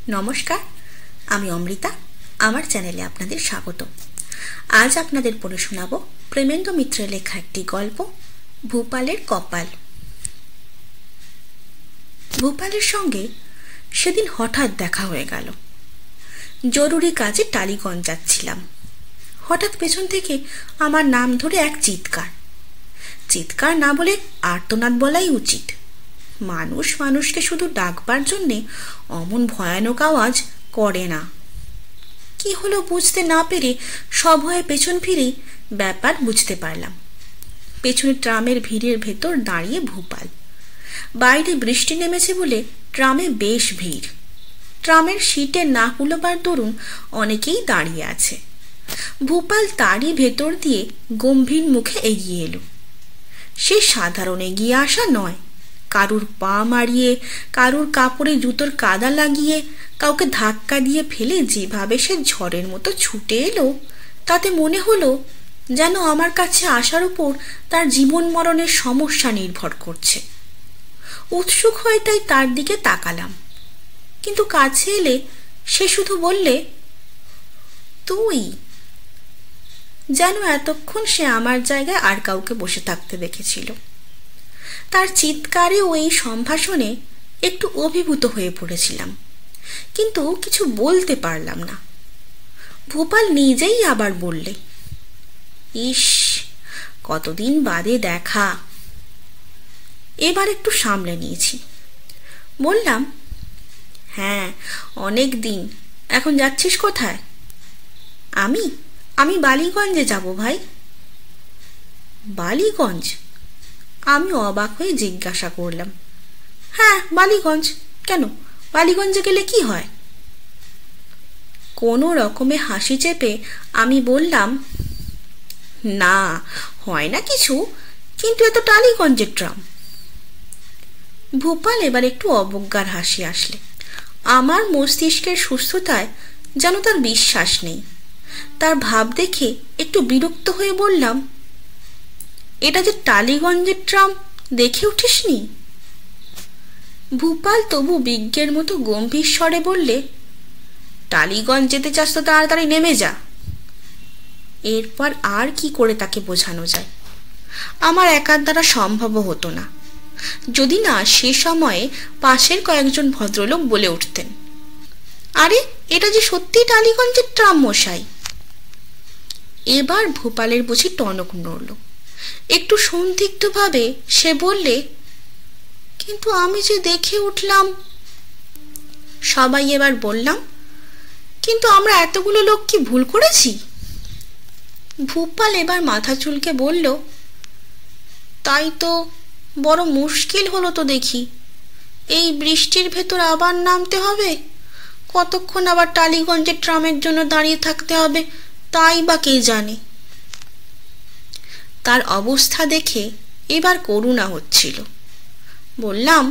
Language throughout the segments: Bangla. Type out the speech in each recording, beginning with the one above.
নমস্কার, আমি অমৃতা। আমার চ্যানেলে আপনাদের স্বাগত। আজ আপনাদের পড়ে শোনাব প্রেমেন্দ্র মিত্রের লেখা একটি গল্প, ভূপালের কপাল। ভূপালের সঙ্গে সেদিন হঠাৎ দেখা হয়ে গেল। জরুরি কাজে টালিগঞ্জ যাচ্ছিলাম। হঠাৎ পেছন থেকে আমার নাম ধরে এক চিৎকার না বলে আর্তনাদ বলাই উচিত। মানুষ মানুষকে শুধু ডাকবার জন্যে অমন ভয়ানক আওয়াজ করে না। কি হলো বুঝতে না পেরে সভয়ে পেছন ফিরেই ব্যাপার বুঝতে পারলাম। পেছনে ট্রামের ভিড়ের ভেতর দাঁড়িয়ে ভূপাল। বাইরে বৃষ্টি নেমেছে বলে ট্রামে বেশ ভিড়। ট্রামের সিটে না কুলোবার দরুন অনেকেই দাঁড়িয়ে আছে। ভূপাল তারই ভেতর দিয়ে গম্ভীর মুখে এগিয়ে এলো। সে সাধারণ এগিয়ে আসা নয়, কারুর পা মারিয়ে, কারুর কাপড়ে জুতোর কাদা লাগিয়ে, কাউকে ধাক্কা দিয়ে ফেলে যেভাবে সে ঝড়ের মতো ছুটে এলো, তাতে মনে হলো যেন আমার কাছে আসার উপর তার জীবন মরণের সমস্যা নির্ভর করছে। উৎসুক হয়ে তাই তার দিকে তাকালাম, কিন্তু কাছে এলে সে শুধু বললে, তুই। যেন এতক্ষণ সে আমার জায়গায় আর কাউকে বসে থাকতে দেখেছিল। তার চিৎকারে ও এই সম্ভাষণে একটু অভিভূত হয়ে পড়েছিলাম, কিন্তু কিছু বলতে পারলাম না। ভূপাল নিজেই আবার বললে, ইস, কতদিন বাদে দেখা। এবার একটু সামলে নিয়েছি। বললাম, হ্যাঁ, অনেক দিন। এখন যাচ্ছিস কোথায়? আমি বালিগঞ্জে যাব ভাই। বালিগঞ্জ? আমি অবাক হয়ে জিজ্ঞাসা করলাম, হ্যাঁ, বালিগঞ্জ। কেন, বালিগঞ্জে গেলে কি হয়? কোনো রকমে হাসি চেপে আমি বললাম, না, হয় না কিছু, কিন্তু এ তো টালিগঞ্জের ট্রাম। ভূপাল এবার একটু অবজ্ঞার হাসি আসলে। আমার মস্তিষ্কের সুস্থতায় যেন তার বিশ্বাস নেই। তার ভাব দেখে একটু বিরক্ত হয়ে বললাম, এটা যে টালিগঞ্জের ট্রাম দেখে উঠিসনি? ভূপাল তবু বিজ্ঞের মতো গম্ভীর স্বরে বললে, টালিগঞ্জ যেতে চাস তো তাড়াতাড়ি নেমে যা। এরপর আর কি করে তাকে বোঝানো যায়? আমার একার দ্বারা সম্ভব হতো না, যদি না সে সময়ে পাশের কয়েকজন ভদ্রলোক বলে উঠতেন, আরে এটা যে সত্যি টালিগঞ্জের ট্রাম মশাই। এবার ভূপালের বুঝি টনক নড়ল। একটু সন্দিগ্ধভাবে সে বললে, কিন্তু আমি যে দেখে উঠলাম। সবাই এবার বললাম, কিন্তু আমরা এতগুলো লোক কি ভুল করেছি? ভূপাল এবার মাথা চুলকে বলল, তাই তো বড় মুশকিল হলো তো দেখি। এই বৃষ্টির ভেতর আবার নামতে হবে, কতক্ষণ আবার টালিগঞ্জের ট্রামের জন্য দাঁড়িয়ে থাকতে হবে, তাই বা কে জানে। তার অবস্থা দেখে এবার করুণা হচ্ছিল। বললাম,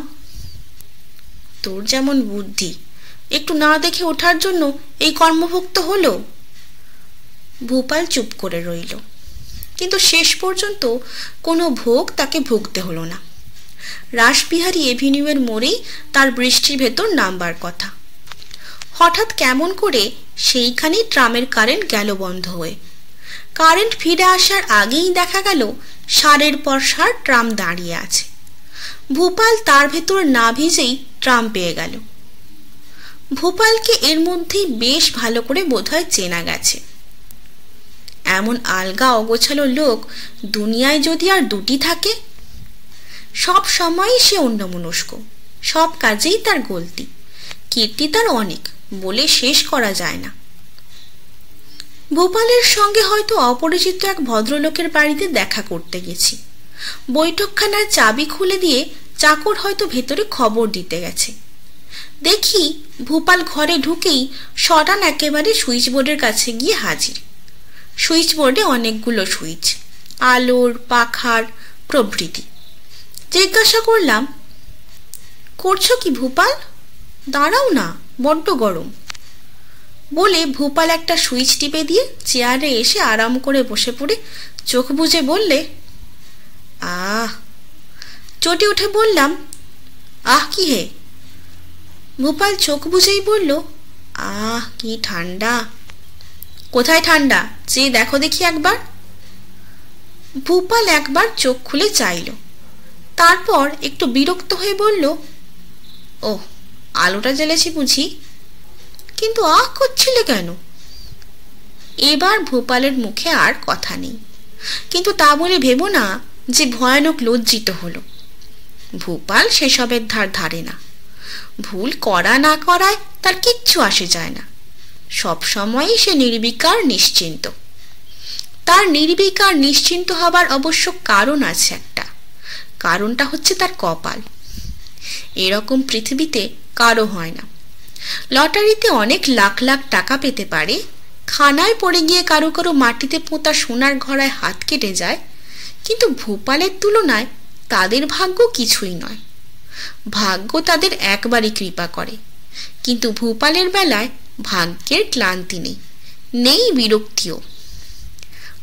তোর যেমন বুদ্ধি, একটু না দেখে ওঠার জন্য এই কর্মভুক্ত হলো। ভূপাল চুপ করে রইল, কিন্তু শেষ পর্যন্ত কোনো ভোগ তাকে ভুগতে হলো না। রাসবিহারী এভিনিউয়ের মোড়েই তার বৃষ্টির ভেতর নামবার কথা। হঠাৎ কেমন করে সেইখানেই ট্রামের কারেন্ট গেল বন্ধ হয়ে। কারেন্ট ফিরে আসার আগেই দেখা গেল সারের পর সার ট্রাম দাঁড়িয়ে আছে। ভূপাল তার ভেতর না ভিজেই ট্রাম পেয়ে গেল। ভূপালকে এর মধ্যেই বেশ ভালো করে বোধহয় চেনা গেছে। এমন আলগা অগোছালো লোক দুনিয়ায় যদি আর দুটি থাকে। সব সময়ই সে অন্যমনস্ক, সব কাজেই তার গলতি। কীর্তি তার অনেক, বলে শেষ করা যায় না। ভূপালের সঙ্গে হয়তো অপরিচিত এক ভদ্রলোকের বাড়িতে দেখা করতে গেছি। বৈঠকখানার চাবি খুলে দিয়ে চাকর হয়তো ভেতরে খবর দিতে গেছে। দেখি ভূপাল ঘরে ঢুকেই সটান একেবারে সুইচ বোর্ডের কাছে গিয়ে হাজির। সুইচ বোর্ডে অনেকগুলো সুইচ, আলোর, পাখার প্রভৃতি। জিজ্ঞাসা করলাম, করছো কি ভূপাল? দাঁড়াও না, বড্ড গরম। বলে ভূপাল একটা সুইচ টিপে দিয়ে চেয়ারে এসে আরাম করে বসে পড়ে চোখ বুজে বললে, আহ। চটে উঠে বললাম, আহ কি হে? ভূপাল চোখ বুজেই বলল, আহ কি ঠান্ডা। কোথায় ঠান্ডা, চেয়ে দেখো দেখি একবার। ভূপাল একবার চোখ খুলে চাইল, তারপর একটু বিরক্ত হয়ে বলল, ও আলোটা জ্বেলেছি বুঝি, কিন্তু আহ করছিলে কেন? এবার ভূপালের মুখে আর কথা নেই, কিন্তু তা বলে ভেবো না যে ভয়ানক লজ্জিত হলো। ভূপাল সেসবের ধারে না। ভুল করা না করায় তার কিচ্ছু আসে যায় না, সব সময়ই সে নির্বিকার নিশ্চিন্ত। তার নির্বিকার নিশ্চিন্ত হবার অবশ্য কারণ আছে একটা, কারণটা হচ্ছে তার কপাল। এরকম পৃথিবীতে কারো হয় না। লটারিতে অনেক লাখ লাখ টাকা পেতে পারে, খানায় পড়ে গিয়ে কারো কারো মাটিতে পোঁতা সোনার ঘড়ায় হাত কেটে যায়, কিন্তু ভূপালের তুলনায় তাদের ভাগ্য কিছুই নয়। ভাগ্য তাদের একবারই কৃপা করে, কিন্তু ভূপালের বেলায় ভাগ্যের ক্লান্তি নেই, নেই বিরক্তিও।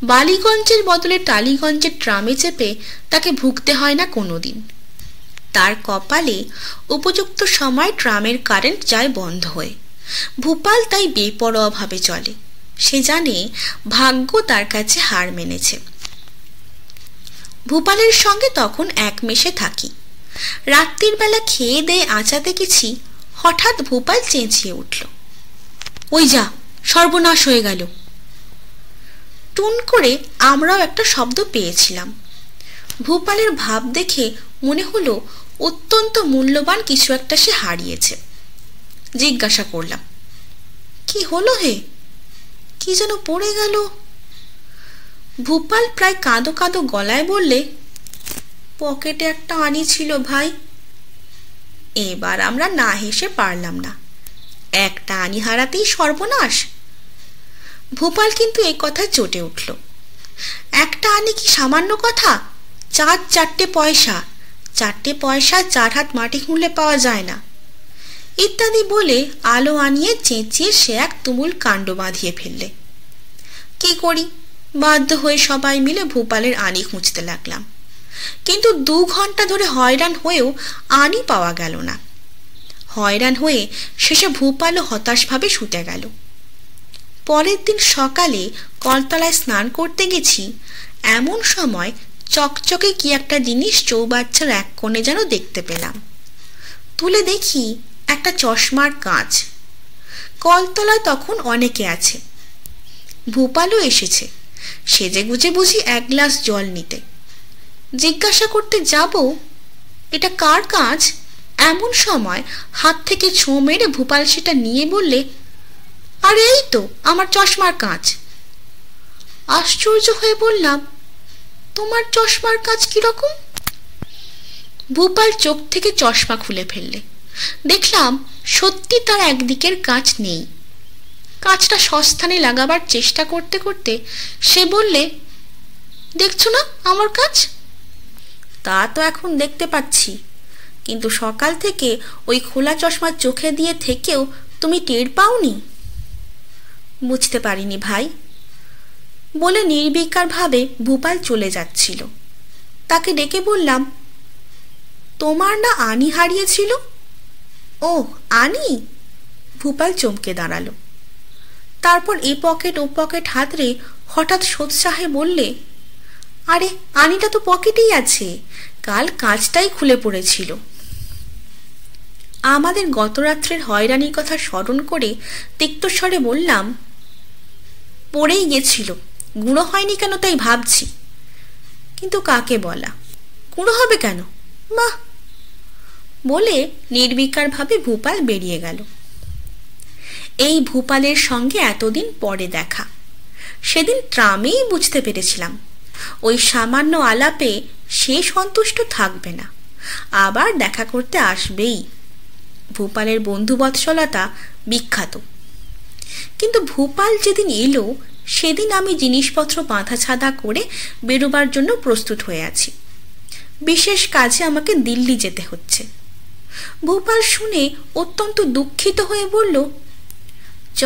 বালিগঞ্জের বদলে টালিগঞ্জের ট্রামে চেপে তাকে ভুগতে হয় না কোনোদিন। তার কপালে উপযুক্ত সময় ট্রামের কারেন্ট যায় বন্ধ হয়ে। ভূপাল তাই বেপরোয়াভাবে চলে, সে জানে ভাগ্য তার কাছে হার মেনেছে। ভূপালের সঙ্গে তখন এক মেশে থাকি। রাত্রির বেলা খেয়ে দিয়ে আঁচাতে গেছি, হঠাৎ ভূপাল চেঁচিয়ে উঠল, ওই যা, সর্বনাশ হয়ে গেল। টুন করে আমরাও একটা শব্দ পেয়েছিলাম। ভূপালের ভাব দেখে মনে হলো অত্যন্ত মূল্যবান কিছু একটা সে হারিয়েছে। জিজ্ঞাসা করলাম, কি হলো হে, কি যেন পড়ে গেল? ভূপাল প্রায় কাঁদো কাঁদো গলায় বললে, পকেটে একটা আনি ছিল ভাই। এবার আমরা না হেসে পারলাম না, একটা আনি হারাতেই সর্বনাশ। ভূপাল কিন্তু এই কথায় চটে উঠল, একটা আনি কি সামান্য কথা? চারটে পয়সা, 4টে পয়সা 4 হাত মাটি খুঁড়লে পাওয়া যায় না, ইত্যাদি বলে আলো আনিয়ে চেঁচিয়ে সে এক তুমুল কাণ্ড বাঁধিয়ে ফেললে। কি করি, বাধ্য হয়ে সবাই মিলে ভূপালের আনি খুঁজতে লাগলাম, কিন্তু 2 ঘন্টা ধরে হয়রান হয়েও আনি পাওয়া গেল না। হয়রান হয়ে শেষে ভূপালও হতাশভাবে শুতে গেল। পরের দিন সকালে কলতলায় স্নান করতে গেছি, এমন সময় চকচকে কি একটা জিনিস চৌবাচ্চার এক কোণে যেন দেখতে পেলাম। তুলে দেখি একটা চশমার কাঁচ। কলতলায় তখন অনেকে আছে, ভূপালও এসেছে, সেজেগুজে বুঝি 1 গ্লাস জল নিতে। জিজ্ঞাসা করতে যাব এটা কার কাঁচ, এমন সময় হাত থেকে ছোঁ মেরে ভূপাল সেটা নিয়ে বললে, আরে এই তো আমার চশমার কাঁচ। আশ্চর্য হয়ে বললাম, তোমার চশমার কাঁচ কিরকম? ভূপাল চোখ থেকে চশমা খুলে ফেললে। দেখলাম সত্যি তার একদিকের কাঁচ নেই। কাঁচটা সস্থানে লাগাবার চেষ্টা করতে করতে সে বললে, দেখছো না আমার কাঁচ? তা তো এখন দেখতে পাচ্ছি, কিন্তু সকাল থেকে ওই খোলা চশমা চোখে দিয়ে থেকেও তুমি টের পাওনি? বুঝতে পারিনি ভাই, বলে নির্বিকারভাবে ভূপাল চলে যাচ্ছিল। তাকে ডেকে বললাম, তোমার না আনি হারিয়েছিল? ও আনি? ভূপাল চমকে দাঁড়ালো, তারপর এ পকেট ও পকেট হাতড়ে হঠাৎ সোৎসাহে বললে, আরে আনিটা তো পকেটেই আছে, কাল কাঁচটাই খুলে পড়েছিল। আমাদের গত রাত্রের হয়রানির কথা স্মরণ করে তিক্তস্বরে বললাম, পড়েই গেছিল, গুঁড়ো হয়নি কেন তাই ভাবছি। কিন্তু কাকে বলা, গুঁড়ো হবে কেন, বাহ, বলে নির্বিকারভাবে ভূপাল বেরিয়ে গেল। এই ভূপালের সঙ্গে এতদিন পরে দেখা। সেদিন ট্রামেই বুঝতে পেরেছিলাম ওই সামান্য আলাপে সে সন্তুষ্ট থাকবে না, আবার দেখা করতে আসবেই। ভূপালের বন্ধুবৎসলতা বিখ্যাত। কিন্তু ভূপাল যেদিন এলো সেদিন আমি জিনিসপত্র বাঁধা ছাঁধা করে বেরোবার জন্য প্রস্তুত হয়ে আছি। বিশেষ কাজে আমাকে দিল্লি যেতে হচ্ছে। ভূপাল শুনে অত্যন্ত দুঃখিত হয়ে বলল, চ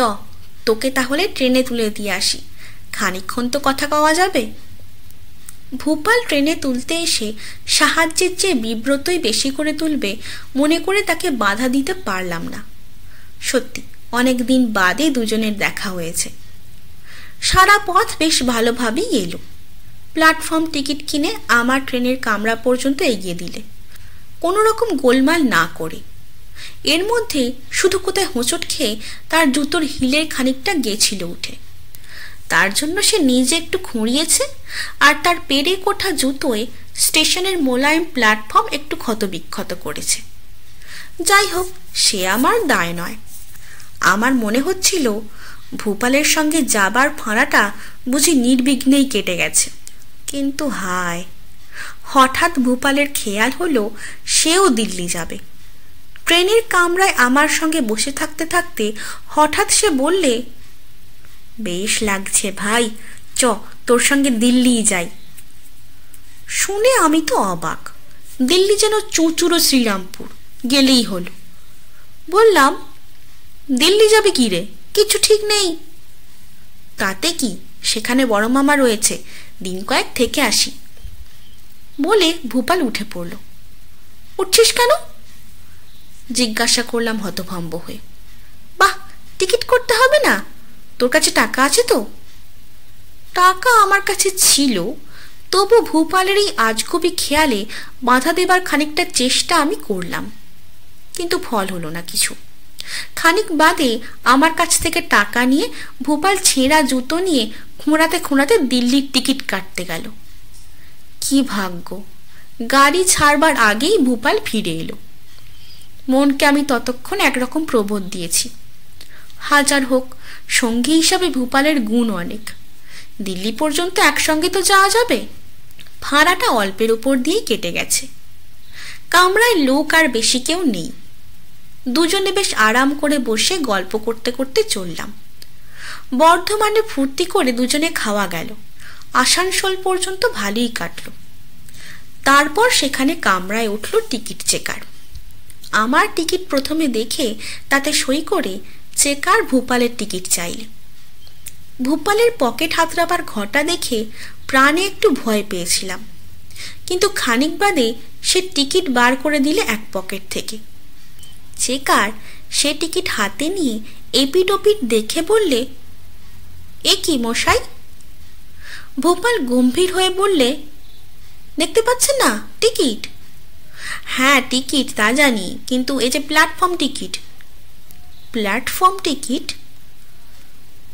তোকে তাহলে ট্রেনে তুলে দিয়ে আসি, খানিকক্ষণ তো কথা কওয়া যাবে। ভূপাল ট্রেনে তুলতে এসে সাহায্যের চেয়ে বিব্রতই বেশি করে তুলবে মনে করে তাকে বাধা দিতে পারলাম না। সত্যি অনেক দিন বাদে দুজনের দেখা হয়েছে। সারা পথ বেশ ভালোভাবেই এলো। প্ল্যাটফর্ম টিকিট কিনে আমার ট্রেনের কামরা পর্যন্ত এগিয়ে দিলে, কোনো রকম গোলমাল না করে। এর মধ্যে শুধু কোথায় হোঁচট খেয়ে তার জুতোর হিলের খানিকটা গেছিল উঠে। তার জন্য সে নিজে একটু খুঁড়িয়েছে, আর তার পেরে কোঠা জুতোয় স্টেশনের মোলায়েম প্ল্যাটফর্ম একটু ক্ষতবিক্ষত করেছে। যাই হোক, সে আমার দায় নয়। আমার মনে হচ্ছিল ভূপালের সঙ্গে যাবার ফাঁড়াটা বুঝি নির্বিঘ্নেই কেটে গেছে। কিন্তু হায়, হঠাৎ ভূপালের খেয়াল হলো সেও দিল্লি যাবে। ট্রেনের কামরায় আমার সঙ্গে বসে থাকতে থাকতে হঠাৎ সে বললে, বেশ লাগছে ভাই, চ তোর সঙ্গে দিল্লি যাই। শুনে আমি তো অবাক। দিল্লি যেন চুঁচুড়ো শ্রীরামপুর, গেলেই হলো। বললাম, দিল্লি যাবে কি রে, কিছু ঠিক নেই। তাতে কি, সেখানে বড় মামা রয়েছে, দিন কয়েক থেকে আসি। বলে ভূপাল উঠে পড়ল। উঠছিস কেন? জিজ্ঞাসা করলাম হতভম্ব হয়ে। বাহ, টিকিট করতে হবে না? তোর কাছে টাকা আছে তো? টাকা আমার কাছে ছিল, তবু ভূপালের এই আজগুবি খেয়ালে বাধা দেবার খানিকটা চেষ্টা আমি করলাম, কিন্তু ফল হলো না কিছু। খানিক বাদে আমার কাছ থেকে টাকা নিয়ে ভূপাল ছেঁড়া জুতো নিয়ে খোঁড়াতে খোঁড়াতে দিল্লির টিকিট কাটতে গেল। কি ভাগ্য, গাড়ি ছাড়বার আগেই ভূপাল ফিরে এলো। মনকে আমি ততক্ষণ একরকম প্রবোধ দিয়েছি, হাজার হোক সঙ্গী হিসাবে ভূপালের গুণ অনেক। দিল্লি পর্যন্ত একসঙ্গে তো যাওয়া যাবে। ভাড়াটা অল্পের উপর দিয়েই কেটে গেছে। কামরায় লোক আর বেশি কেউ নেই। দুজনে বেশ আরাম করে বসে গল্প করতে করতে চললাম। বর্ধমানে ফুর্তি করে দুজনে খাওয়া গেল। আসানসোল পর্যন্ত ভালোই কাটল। তারপর সেখানে কামরায় উঠল টিকিট চেকার। আমার টিকিট প্রথমে দেখে তাতে সই করে চেকার ভূপালের টিকিট চাইলে। ভূপালের পকেট হাতড়াবার ঘটা দেখে প্রাণে একটু ভয় পেয়েছিলাম, কিন্তু খানিক বাদে সে টিকিট বার করে দিলে এক পকেট থেকে। চেকার সে টিকিট হাতে নিয়ে এপিট ওপিট দেখে বললে, এ কি মশাই? ভূপাল গম্ভীর হয়ে বললে, দেখতে পাচ্ছেন না টিকিট? হ্যাঁ টিকিট তা জানি, কিন্তু এই যে প্ল্যাটফর্ম টিকিট। Platform ticket?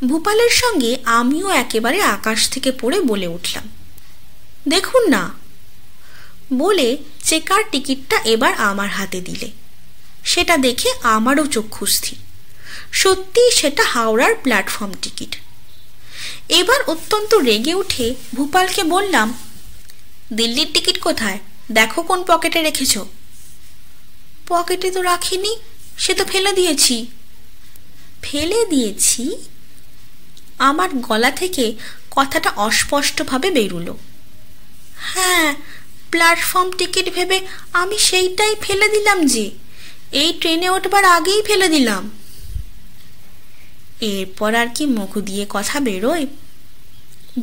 ভূপালের সঙ্গে আমিও একেবারে আকাশ থেকে পড়ে বলে উঠলাম, দেখুন না। বলে চেকার টিকিটটা এবার আমার হাতে দিলে। সেটা দেখে আমারও চক্ষু স্থির। সত্যি সেটা হাওড়ার প্ল্যাটফর্ম টিকিট। এবার অত্যন্ত রেগে উঠে ভূপালকে বললাম, দিল্লির টিকিট কোথায়? দেখো কোন পকেটে রেখেছ। পকেটে তো রাখিনি, সে তো ফেলে দিয়েছি। ফেলে দিয়েছি? আমার গলা থেকে কথাটা অস্পষ্টভাবে বেরুলো। হ্যাঁ, প্ল্যাটফর্ম টিকিট ভেবে আমি সেইটাই ফেলে দিলাম, যে এই ট্রেনে উঠবার আগেই ফেলে দিলাম। এরপর আর কি মুখ দিয়ে কথা বেরোয়?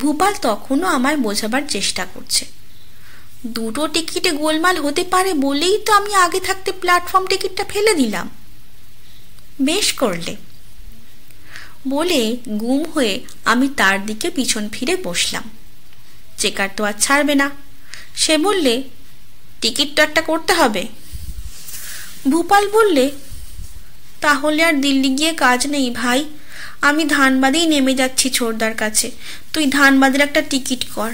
ভূপাল তখনও আমায় বোঝাবার চেষ্টা করছে। দুটো টিকিটে গোলমাল হতে পারে বলেই তো আমি আগে থাকতে প্ল্যাটফর্ম টিকিটটা ফেলে দিলাম। বেশ করলে। বলে গুম হয়ে আমি তার দিকে পিছন ফিরে বসলাম। চেকার তো আর ছাড়বে না। সে বললে, টিকিট তো একটা করতে হবে। ভূপাল বললে, তাহলে আর দিল্লি গিয়ে কাজ নেই ভাই, আমি ধানবাদেই নেমে যাচ্ছি ছোড়দার কাছে, তুই ধানবাদের একটা টিকিট কর।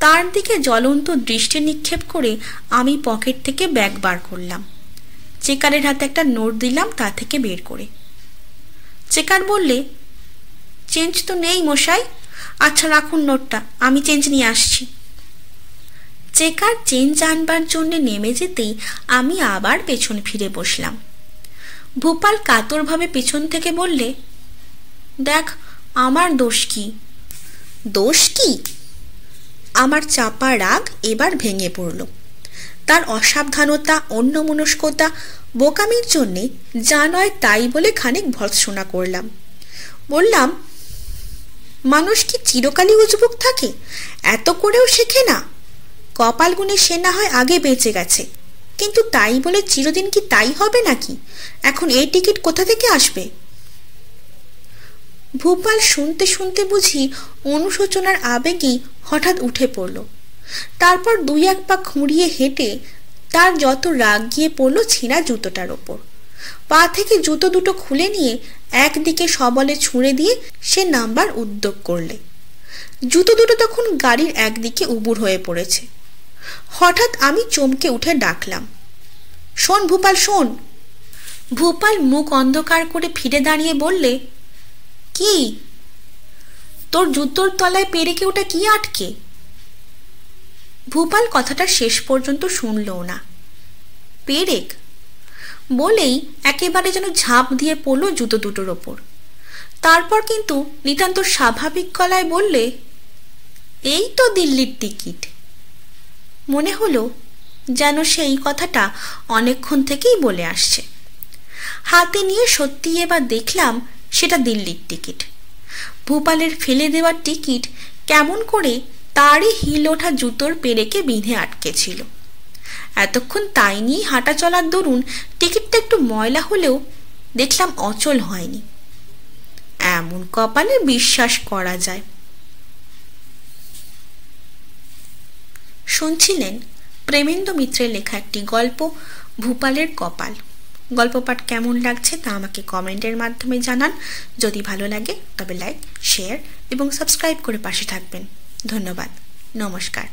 তার দিকে জ্বলন্ত দৃষ্টি নিক্ষেপ করে আমি পকেট থেকে ব্যাগ বার করলাম। চেকারের হাতে একটা নোট দিলাম তা থেকে বের করে। চেকার বললে, চেঞ্জ তো নেই মশাই। আচ্ছা রাখুন নোটটা, আমি চেঞ্জ নিয়ে আসছি। চেকার চেঞ্জ আনবার জন্য নেমে যেতেই আমি আবার পেছন ফিরে বসলাম। ভূপাল কাতরভাবে পেছন থেকে বললে, দেখ আমার দোষ কি? দোষ কি? আমার চাপা রাগ এবার ভেঙে পড়ল। তার অসাবধানতা, অন্যমনস্কতা, বোকামির জন্যে যা নয় তাই বলে খানিক ভর্ৎসনা করলাম। বললাম, মানুষ কি চিরকালই উজবুক থাকে? এত করেও শেখে না। কপাল গুনে সে না হয় আগে বেঁচে গেছে, কিন্তু তাই বলে চিরদিন কি তাই হবে নাকি? এখন এই টিকিট কোথা থেকে আসবে? ভূপাল শুনতে শুনতে বুঝি অনুশোচনার আবেগেই হঠাৎ উঠে পড়ল। তারপর দুই এক পা খুঁড়িয়ে হেঁটে তার যত রাগ গিয়ে পড়ল ছেঁড়া জুতোটার ওপর। পা থেকে জুতো দুটো খুলে নিয়ে একদিকে সবলে ছুঁড়ে দিয়ে সে নামবার উদ্যোগ করলে জুতো দুটো তখন গাড়ির একদিকে উবুড় হয়ে পড়েছে। হঠাৎ আমি চমকে উঠে ডাকলাম, শোন ভূপাল, শোন। ভূপাল মুখ অন্ধকার করে ফিরে দাঁড়িয়ে বললে, কি? তোর জুতোর তলায় পেরেকে ওটা কি আটকে? ভূপাল কথাটা শেষ পর্যন্ত শুনলও না। পেরেক বলেই একেবারে যেন ঝাঁপ দিয়ে পড়ল জুতো দুটোর ওপর। তারপর কিন্তু নিতান্ত স্বাভাবিক গলায় বললে, এই তো দিল্লির টিকিট। মনে হলো যেন সেই কথাটা অনেকক্ষণ থেকেই বলে আসছে। হাতে নিয়ে সত্যি এবার দেখলাম সেটা দিল্লির টিকিট। ভূপালের ফেলে দেওয়ার টিকিট কেমন করে তারই হিল ওঠা জুতোর পেরেকে বিঁধে আটকেছিল। এতক্ষণ তাই নিয়ে হাঁটা চলার দরুন টিকিটটা একটু ময়লা হলেও দেখলাম অচল হয়নি। এমন কপালে বিশ্বাস করা যায়। শুনছিলেন প্রেমেন্দ্র মিত্রের লেখা একটি গল্প, ভূপালের কপাল। গল্প পাঠ কেমন লাগছে তা আমাকে কমেন্টের মাধ্যমে জানান। যদি ভালো লাগে তবে লাইক, শেয়ার এবং সাবস্ক্রাইব করে পাশে থাকবেন। ধন্যবাদ। নমস্কার।